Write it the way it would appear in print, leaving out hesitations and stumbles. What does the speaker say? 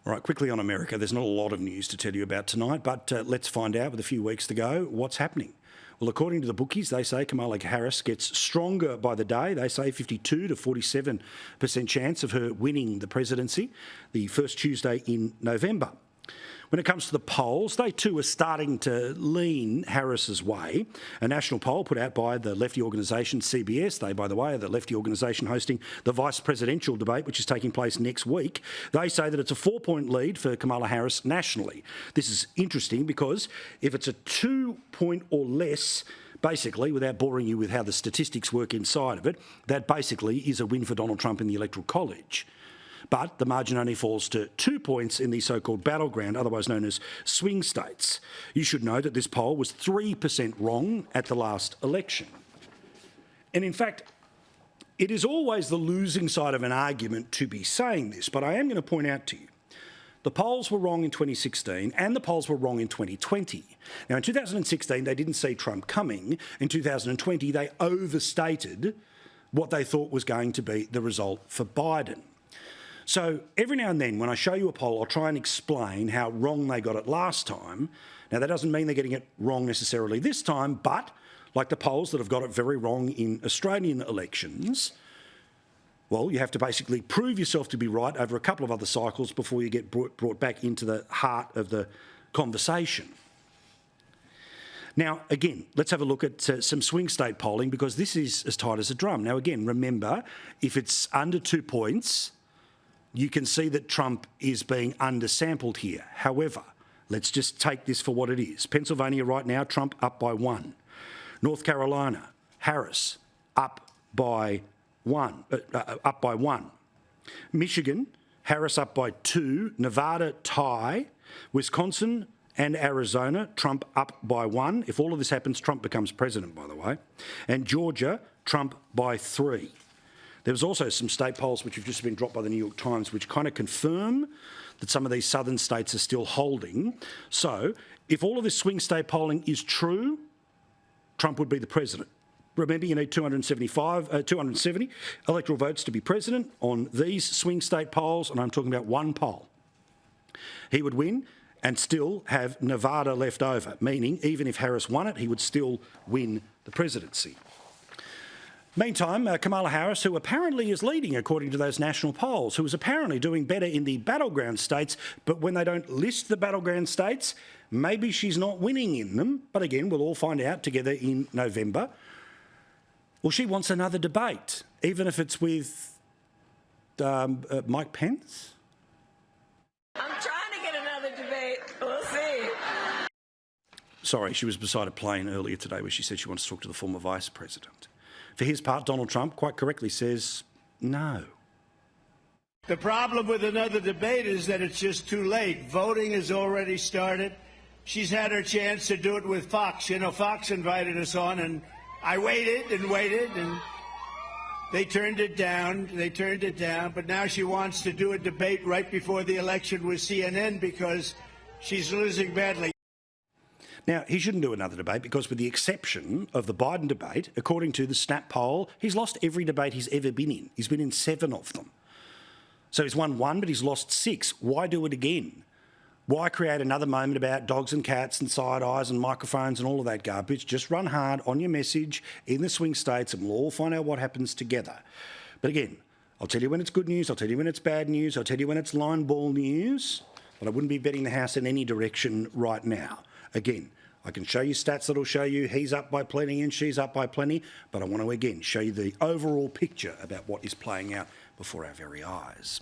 All right, quickly on America, there's not a lot of news to tell you about tonight, but let's find out with a few weeks to go what's happening. Well, according to the bookies, they say Kamala Harris gets stronger by the day. They say 52 to 47% chance of her winning the presidency the first Tuesday in November. When it comes to the polls, they too are starting to lean Harris's way. A national poll put out by the lefty organisation CBS, they, by the way, are the lefty organisation hosting the vice presidential debate, which is taking place next week. They say that it's a 4-point lead for Kamala Harris nationally. This is interesting because if it's a 2-point or less, basically, without boring you with how the statistics work inside of it, that basically is a win for Donald Trump in the Electoral College. But the margin only falls to 2 points in the so-called battleground, otherwise known as swing states. You should know that this poll was 3% wrong at the last election. And in fact, it is always the losing side of an argument to be saying this, but I am going to point out to you, the polls were wrong in 2016 and the polls were wrong in 2020. Now, in 2016, they didn't see Trump coming. In 2020, they overstated what they thought was going to be the result for Biden. So every now and then when I show you a poll, I'll try and explain how wrong they got it last time. Now, that doesn't mean they're getting it wrong necessarily this time, but like the polls that have got it very wrong in Australian elections, well, you have to basically prove yourself to be right over a couple of other cycles before you get brought back into the heart of the conversation. Now, again, let's have a look at some swing state polling because this is as tight as a drum. Now, again, remember, if it's under 2 points, you can see that Trump is being undersampled here. However, let's just take this for what it is. Pennsylvania right now, Trump up by 1. North Carolina, Harris up by 1. Michigan, Harris up by 2. Nevada, tie. Wisconsin and Arizona, Trump up by 1. If all of this happens, Trump becomes president, by the way. And Georgia, Trump by 3. There was also some state polls which have just been dropped by the New York Times which kind of confirm that some of these southern states are still holding. So if all of this swing state polling is true, Trump would be the president. Remember, you need 270 electoral votes to be president on these swing state polls, and I'm talking about one poll. He would win and still have Nevada left over, meaning even if Harris won it, he would still win the presidency. Meantime, Kamala Harris, who apparently is leading according to those national polls, who is apparently doing better in the battleground states, but when they don't list the battleground states, maybe she's not winning in them. But again, we'll all find out together in November. Well, she wants another debate, even if it's with Mike Pence. I'm trying to get another debate. We'll see. Sorry, she was beside a plane earlier today where she said she wants to talk to the former vice president. For his part, Donald Trump quite correctly says no. The problem with another debate is that it's just too late. Voting has already started. She's had her chance to do it with Fox. You know, Fox invited us on, and I waited, and they turned it down. But now she wants to do a debate right before the election with CNN because she's losing badly. Now, he shouldn't do another debate because with the exception of the Biden debate, according to the Snap poll, he's lost every debate he's ever been in. He's been in 7 of them. So he's won 1, but he's lost 6. Why do it again? Why create another moment about dogs and cats and side eyes and microphones and all of that garbage? Just run hard on your message in the swing states and we'll all find out what happens together. But again, I'll tell you when it's good news, I'll tell you when it's bad news, I'll tell you when it's line ball news, but I wouldn't be betting the house in any direction right now. Again, I can show you stats that'll show you he's up by plenty and she's up by plenty, but I want to again show you the overall picture about what is playing out before our very eyes.